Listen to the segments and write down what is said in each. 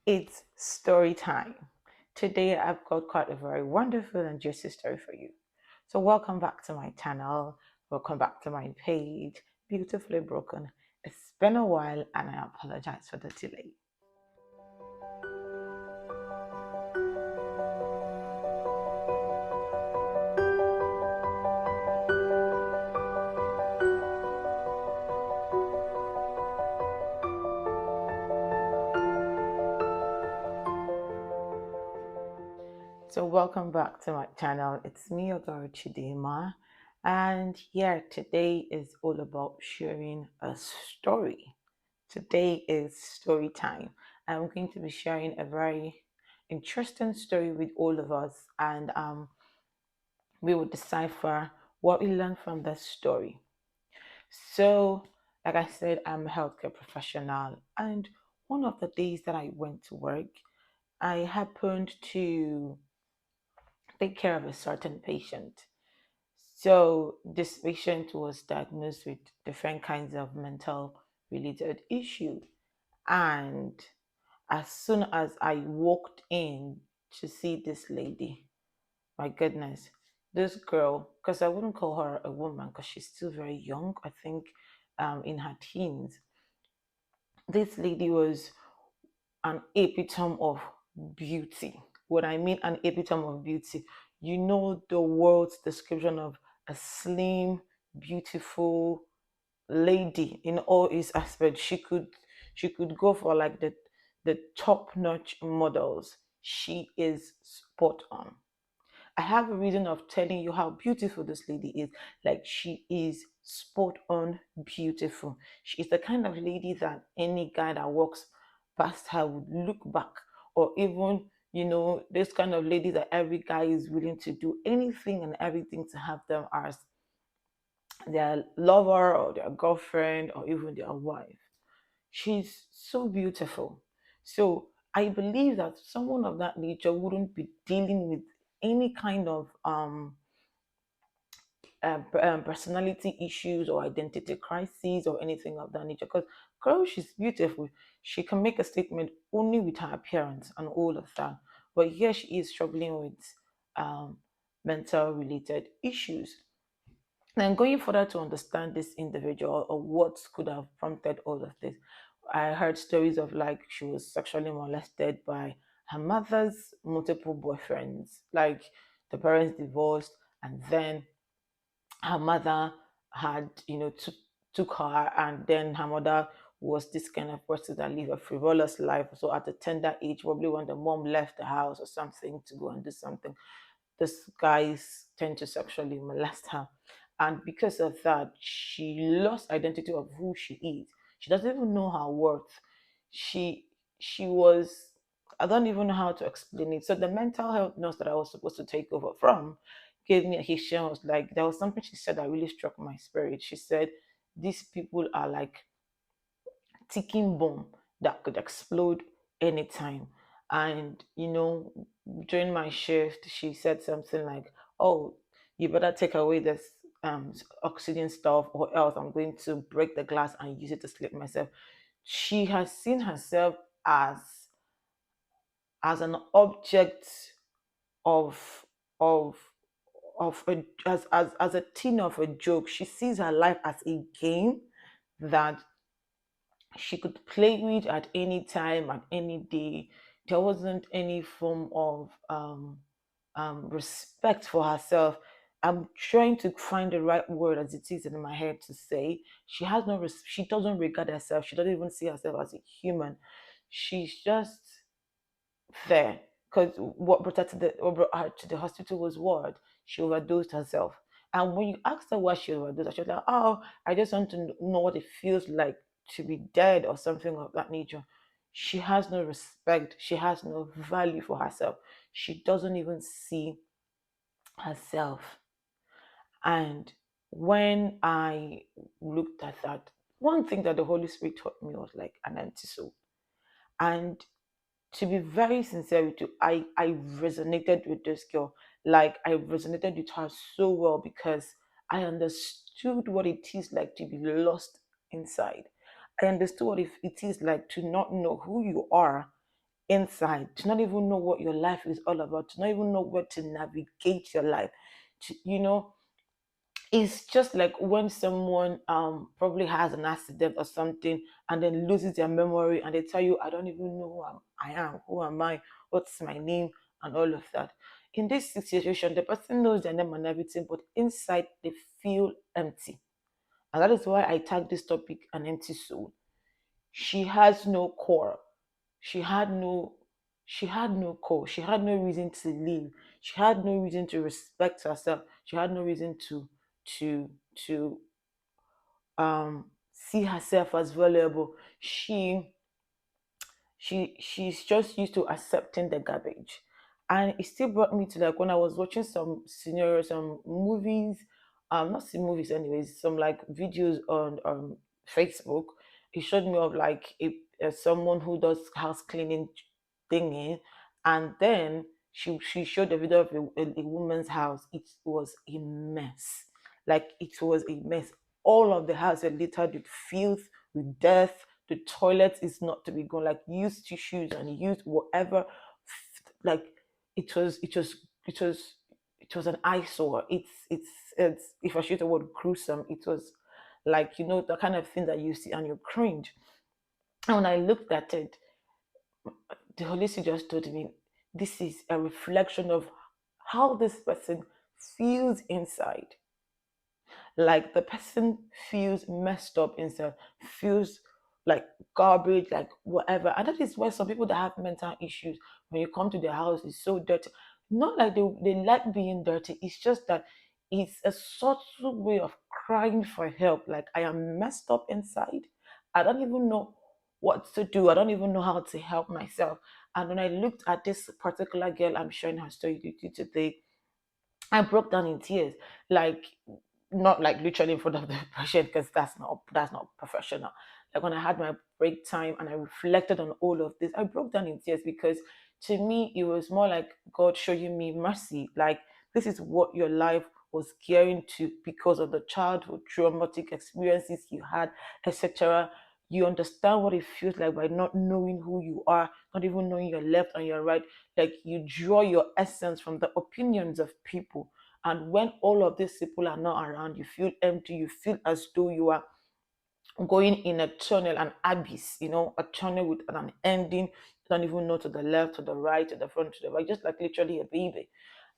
It's story time. Today I've got quite a very wonderful and juicy story for you. So welcome back to my channel. Welcome back to my page. Beautifully broken. It's been a while and I apologize for the delay. So welcome back to my channel. It's me, Ogaro Chidima. And yeah, today is all about sharing a story. Today is story time. I'm going to be sharing a very interesting story with all of us, and we will decipher what we learn from this story. So, like I said, I'm a healthcare professional, and one of the days that I went to work, I happened to take care of a certain patient. So, this patient was diagnosed with different kinds of mental related issue, and as soon as I walked in to see this lady, my goodness, this girl, because I wouldn't call her a woman because she's still very young, I think in her teens. This lady was an epitome of beauty. What I mean, an epitome of beauty, you know, the world's description of a slim, beautiful lady in all its aspects. She could go for like the top notch models. She is spot on. I have a reason of telling you how beautiful this lady is. Like, she is spot on beautiful. She's the kind of lady that any guy that walks past her would look back, or even, this kind of lady that every guy is willing to do anything and everything to have them as their lover or their girlfriend or even their wife. She's so beautiful. So I believe that someone of that nature wouldn't be dealing with any kind of personality issues or identity crises or anything of that nature. Because girl, she's beautiful. She can make a statement only with her appearance and all of that. But here she is struggling with um, mental related issues. Then going further to understand this individual or what could have prompted all of this, I heard stories of like she was sexually molested by her mother's multiple boyfriends. Like, the parents divorced, and then her mother had, took her, and then her mother was this kind of person that lived a frivolous life. So at a tender age, probably when the mom left the house or something to go and do something, this guys tend to sexually molest her, and because of that she lost identity of who she is. She doesn't even know her worth. She she was, I don't even know how to explain it. So the mental health nurse that I was supposed to take over from gave me a history and was like, there was something she said that really struck my spirit. She said these people are like ticking bomb that could explode anytime. And during my shift, she said something like, "Oh, you better take away this oxygen stuff, or else I'm going to break the glass and use it to sleep myself." She has seen herself as an object of of as a teen of a joke. She sees her life as a game that she could play with at any time, at any day. There wasn't any form of respect for herself. I'm trying to find the right word as it is in my head to say. She has no. She doesn't regard herself. She doesn't even see herself as a human. She's just there because what brought her to the hospital was what she overdosed herself. And when you asked her why she overdosed, she was like, "Oh, I just want to know what it feels like to be dead," or something of that nature. She has no respect. She has no value for herself. She doesn't even see herself. And when I looked at that, one thing that the Holy Spirit taught me was like an empty soul. And to be very sincere with you, I resonated with this girl. Like, I resonated with her so well because I understood what it is like to be lost inside. I understood what it is like to not know who you are inside, to not even know what your life is all about, to not even know where to navigate your life. It's just like when someone probably has an accident or something and then loses their memory and they tell you, I don't even know I am, who am I, what's my name, and all of that. In this situation, the person knows their name and everything, but inside they feel empty. And that is why I tag this topic an empty soul. She has no core. She had no she had no core. She had no reason to live. She had no reason to respect herself. She had no reason to to see herself as valuable. She's just used to accepting the garbage. And it still brought me to like when I was watching some scenarios, some movies, not see movies anyways, some like videos on Facebook. It showed me of like a someone who does house cleaning thingy, and then she showed a video of a woman's house. It was a mess. Like it was a mess. All of the house are littered with filth, with death. The toilet is not to be gone. Like use tissues and use whatever. Like it was an eyesore. It's if I should the word gruesome, it was like the kind of thing that you see and you cringe. And when I looked at it, the Holy Spirit just told me this is a reflection of how this person feels inside. Like the person feels messed up inside, feels like garbage, like whatever. And that is why some people that have mental issues, when you come to their house, it's so dirty. Not like they like being dirty, it's just that it's a subtle way of crying for help. Like, I am messed up inside. I don't even know what to do. I don't even know how to help myself. And when I looked at this particular girl, I'm sharing her story with you today, I broke down in tears, like not like literally in front of the patient because that's not professional. Like when I had my break time and I reflected on all of this, I broke down in tears because to me it was more like God showing me mercy. Like this is what your life was gearing to because of the childhood traumatic experiences you had, etc. You understand what it feels like by not knowing who you are, not even knowing your left and your right. Like you draw your essence from the opinions of people, and when all of these people are not around, you feel empty. You feel as though you are going in a tunnel, an abyss, a tunnel with an ending. You don't even know to the left, to the right, to the front, to the right, just like literally a baby.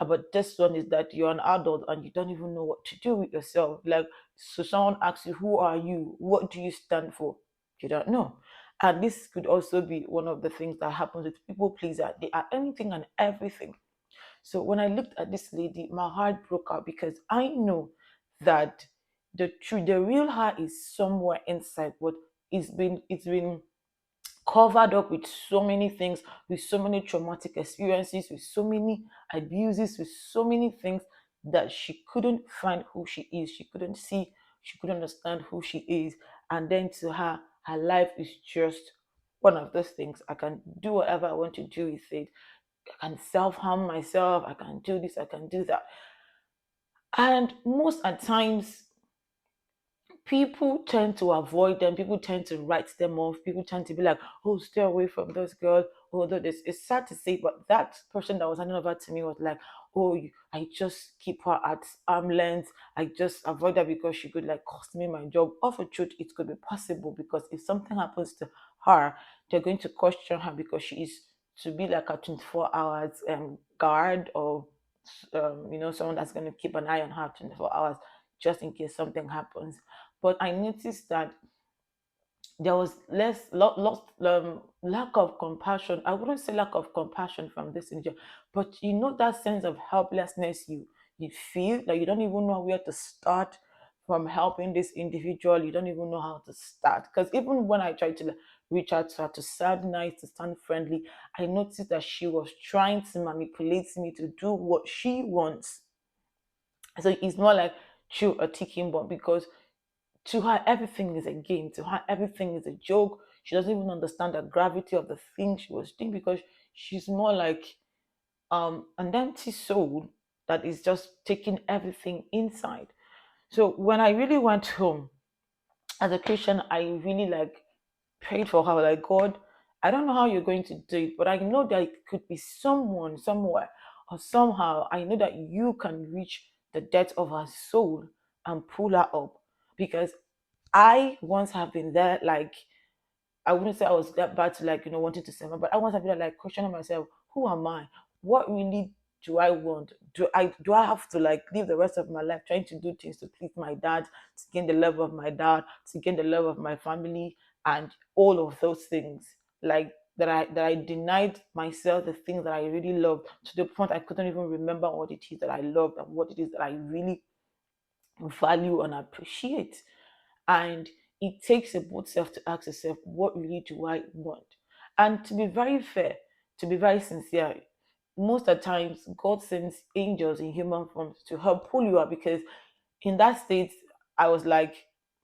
But this one is that you're an adult and you don't even know what to do with yourself. Like, so someone asks you, who are you? What do you stand for? You don't know. And this could also be one of the things that happens with people pleaser. They are anything and everything. So when I looked at this lady, my heart broke out because I know that the real her is somewhere inside, but it's been covered up with so many things, with so many traumatic experiences, with so many abuses, with so many things that she couldn't find who she is. She couldn't see, she couldn't understand who she is. And then to her, her life is just one of those things. I can do whatever I want to do with it. I can self harm myself. I can do this. I can do that. And most at times, people tend to avoid them. People tend to write them off. People tend to be like, "Oh, stay away from those girls." Although this it's sad to say, but that person that was handing over to me was like, "Oh, I just keep her at arm length. I just avoid her because she could like cost me my job." Of a truth, it could be possible because if something happens to her, they're going to question her because she is to be like a 24 hours guard, or someone that's going to keep an eye on her 24 hours just in case something happens. But I noticed that there was lack of compassion. I wouldn't say lack of compassion from this individual, but that sense of helplessness you feel that you don't even know where to start from helping this individual. You don't even know how to start, because even when I tried to reach out to her to sound nice, to sound friendly, I noticed that she was trying to manipulate me to do what she wants. So it's more like through a ticking bomb, because to her everything is a game, to her everything is a joke. She doesn't even understand the gravity of the thing she was doing, because she's more like an empty soul that is just taking everything inside. So when I really went home as a Christian, I really like prayed for her, like, God, I don't know how you're going to do it, but I know that it could be someone, somewhere, or somehow. I know that you can reach the depth of her soul and pull her up. Because I once have been there, like, I wouldn't say I was that bad to, like, wanting to sell, but I once have been like questioning myself, who am I? What really do I want? Do I have to, like, live the rest of my life trying to do things to please my dad, to gain the love of my dad, to gain the love of my family, and all of those things? Like, that I denied myself the things that I really loved, to the point I couldn't even remember what it is that I loved and what it is that I really value and appreciate. And it takes a bold self to ask yourself, what really do I want? And to be very fair, to be very sincere, most of the times God sends angels in human forms to help pull you up. Because in that state, I was like,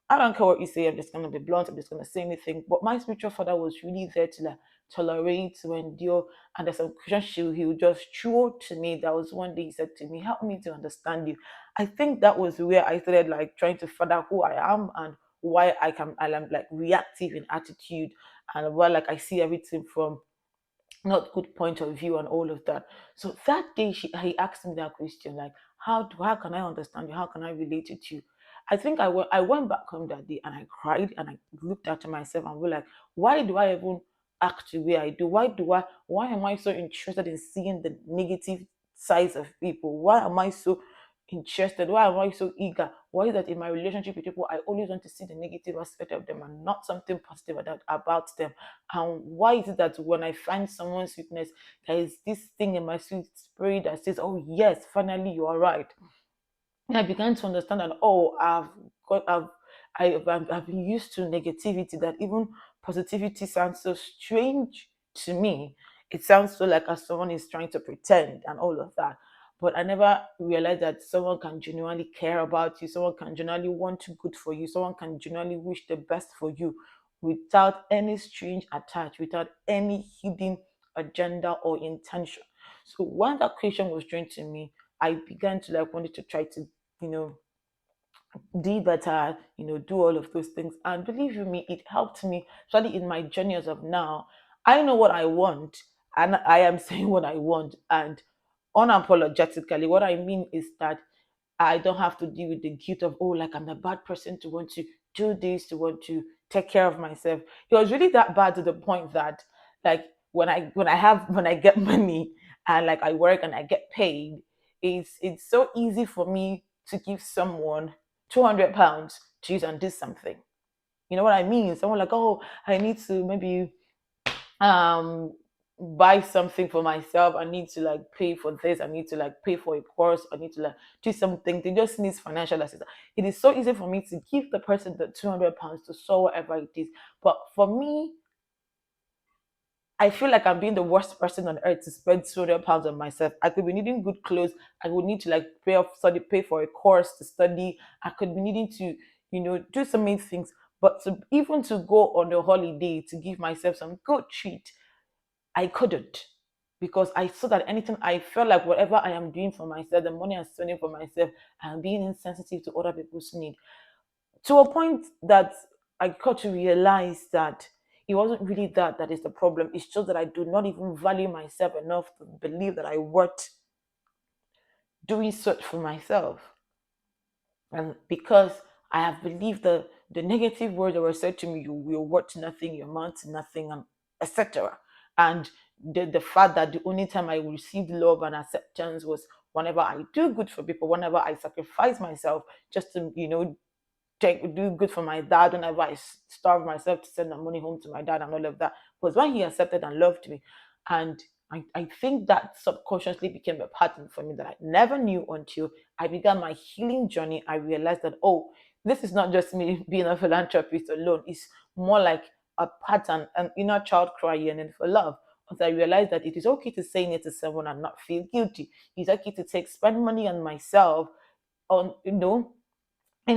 I don't care what you say, I'm just gonna be blunt, I'm just gonna say anything. But my spiritual father was really there to, like, tolerate, to endure. And there's some question he would just throw to me. That was one day he said to me, help me to understand you. I think that was where I started, like, trying to further who I am, and why I am, like, reactive in attitude, and why, like, I see everything from not good point of view and all of that. So that day he asked me that question, like, how can I understand you? How can I relate to you? I think I went back home that day and I cried and I looked at myself and was like, why do I even act the way I do? Why am I so interested in seeing the negative sides of people? Why am I so interested? Why am I so eager? Why is that in my relationship with people I always want to see the negative aspect of them and not something positive about them? And why is it that when I find someone's weakness, there is this thing in my sweet spirit that says, oh, yes, finally, you are right? And I began to understand that, oh, got, I've been used to negativity, that even positivity sounds so strange to me. It sounds so like as someone is trying to pretend and all of that. But I never realized that someone can genuinely care about you, someone can genuinely want to good for you, someone can genuinely wish the best for you without any strange attach, without any hidden agenda or intention. So when that question was thrown to me, I began to, like, wanted to try to, you know, do better, do all of those things. And believe you me, it helped me, especially in my journey as of now. I know what I want, and I am saying what I want. And unapologetically, what I mean is that I don't have to deal with the guilt of, oh, like, I'm a bad person to want to do this, to want to take care of myself. It was really that bad to the point that, like, when I get money, and, like, I work and I get paid, it's so easy for me to give someone £200 to use and do something. You know what I mean? Someone like, oh, I need to maybe um buy something for myself. I need to, like, pay for this. I need to, like, pay for a course. I need to, like, do something. They just need financial assistance. It is so easy for me to give the person the £200 to solve whatever it is. But for me, I feel like I'm being the worst person on earth to spend £200 on myself. I could be needing good clothes. I would need to, like, pay for a course to study. I could be needing to, do so many things. But to even to go on a holiday to give myself some good treat, I couldn't, because I saw that anything, I felt like whatever I am doing for myself, the money I'm spending for myself, I'm being insensitive to other people's need, to a point that I got to realize that it wasn't really that is the problem. It's just that I do not even value myself enough to believe that I worth doing such for myself. And because I have believed the negative words that were said to me, you're worth nothing, you amount to nothing, and etc. And the fact that the only time I received love and acceptance was whenever I do good for people, whenever I sacrifice myself just to, do good for my dad, whenever I starve myself to send the money home to my dad and all of that, was when he accepted and loved me. And I think that subconsciously became a pattern for me that I never knew until I began my healing journey. I realized that, oh, this is not just me being a philanthropist alone. It's more like a pattern, an inner child crying and for love. Once I realized that it is okay to say no to someone and not feel guilty. It's okay to spend money on myself on, in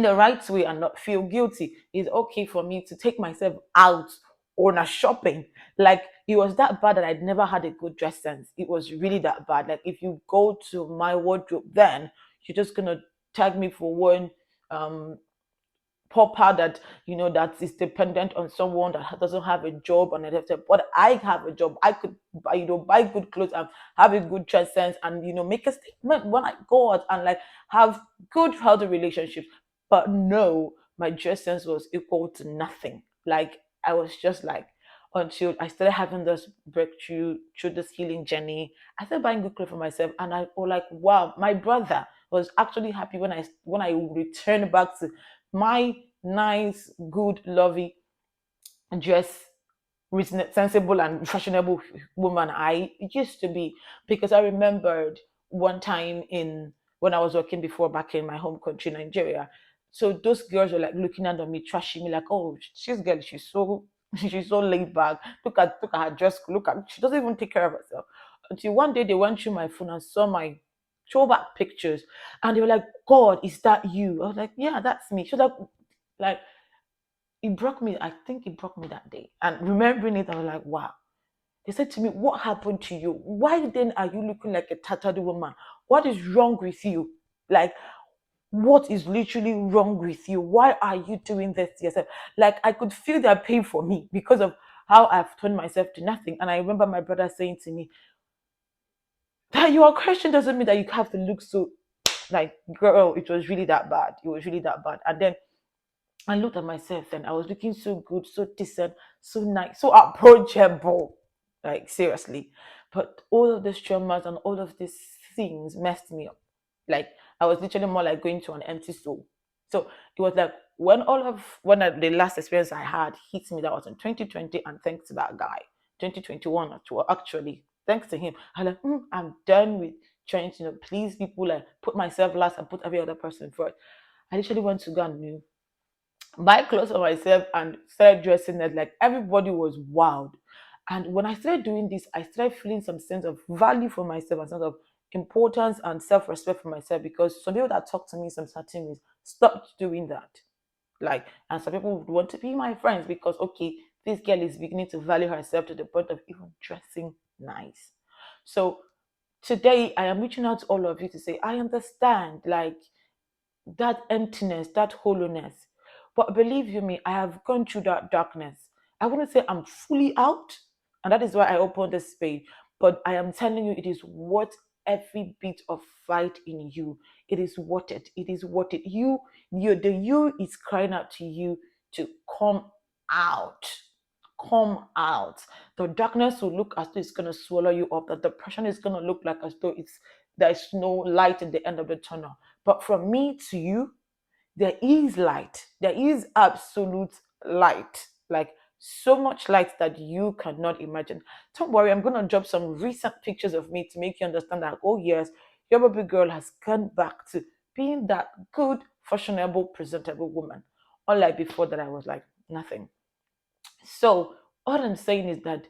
the right way and not feel guilty. It's okay for me to take myself out on a shopping. Like, it was that bad that I'd never had a good dress sense. It was really that bad. Like, if you go to my wardrobe, then you're just gonna tag me for one um pauper that that is dependent on someone that doesn't have a job and everything. But I have a job. I could buy, buy good clothes and have a good dress sense, and make a statement when I go out and like have good healthy relationships. But no, my dress sense was equal to nothing. Like I was just like, until I started having this breakthrough through this healing journey. I started buying good clothes for myself, and I was like, wow, my brother was actually happy when I returned back to my nice, good, lovey dress, sensible and fashionable woman I used to be. Because I remembered one time in when I was working before back in my home country, Nigeria. So those girls were like looking at me, trashing me, like, "Oh, she's girl, she's so she's so laid back. Look at her dress. Look at she doesn't even take care of herself." Until one day they went through my phone and saw my throwback pictures, and they were like, "God, is that you?" I was like, "Yeah, that's me." She was like it broke me. I think it broke me that day. And remembering it, I was like, wow. They said to me, what happened to you? Why then are you looking like a tattered woman? What is wrong with you? Like, what is literally wrong with you? Why are you doing this to yourself? Like, I could feel their pain for me because of how I've turned myself to nothing. And I remember my brother saying to me, that you are Christian doesn't mean that you have to look so like, girl, it was really that bad. It was really that bad. And then I looked at myself and I was looking so good, so decent, so nice, so approachable. Like seriously. But all of these traumas and all of these things messed me up. Like I was literally more like going to an empty soul. So it was like the last experience I had hit me, that was in 2020, and thanks to that guy, 2021 actually, thanks to him, I'm like, I'm done with trying to please people, like put myself last and put every other person first. I literally went to go and buy clothes for myself and started dressing it like everybody was wild. And when I started doing this, I started feeling some sense of value for myself, a sense of importance and self-respect for myself, because some people that talk to me some certain ways stopped doing that. Like, and some people would want to be my friends because okay, this girl is beginning to value herself to the point of even dressing nice. So today I am reaching out to all of you to say I understand, like that emptiness, that hollowness. But believe you me, I have gone through that darkness. I wouldn't say I'm fully out, and that is why I opened this page. But I am telling you, it is worth every bit of fight in you. It is worth it. It is worth it. The you is crying out to you to come out. Come out. The darkness will look as though it's gonna swallow you up. The depression is gonna look like as though there's no light at the end of the tunnel. But from me to you, there is light. There is absolute light. Like so much light that you cannot imagine. Don't worry, I'm gonna drop some recent pictures of me to make you understand that, oh yes, your baby girl has gone back to being that good, fashionable, presentable woman. Unlike before that I was like nothing. So all I'm saying is that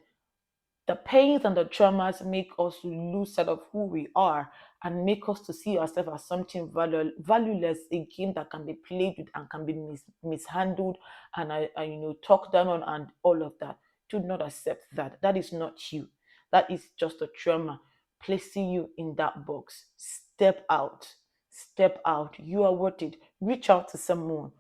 the pains and the traumas make us lose sight of who we are and make us to see ourselves as something valueless, a game that can be played with and can be mishandled and talked down on and all of that. Do not accept that. That is not you. That is just a trauma placing you in that box. Step out. Step out. You are worth it. Reach out to someone.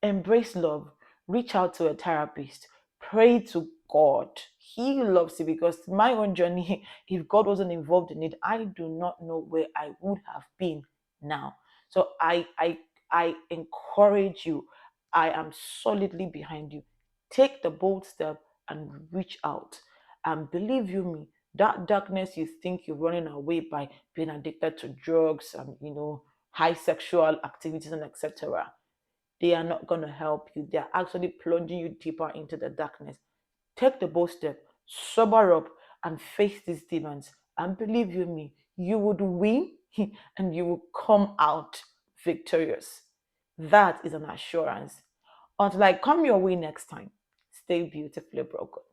Embrace love. Reach out to a therapist. Pray to God. He loves you, because my own journey, if God wasn't involved in it, I do not know where I would have been now. So I encourage you. I am solidly behind you. Take the bold step and reach out. And believe you me, that darkness you think you're running away by being addicted to drugs and high sexual activities and etc., they are not going to help you. They are actually plunging you deeper into the darkness. Take the bold step, sober up, and face these demons. And believe you me, you would win and you will come out victorious. That is an assurance. Until I come your way next time, stay beautifully broken.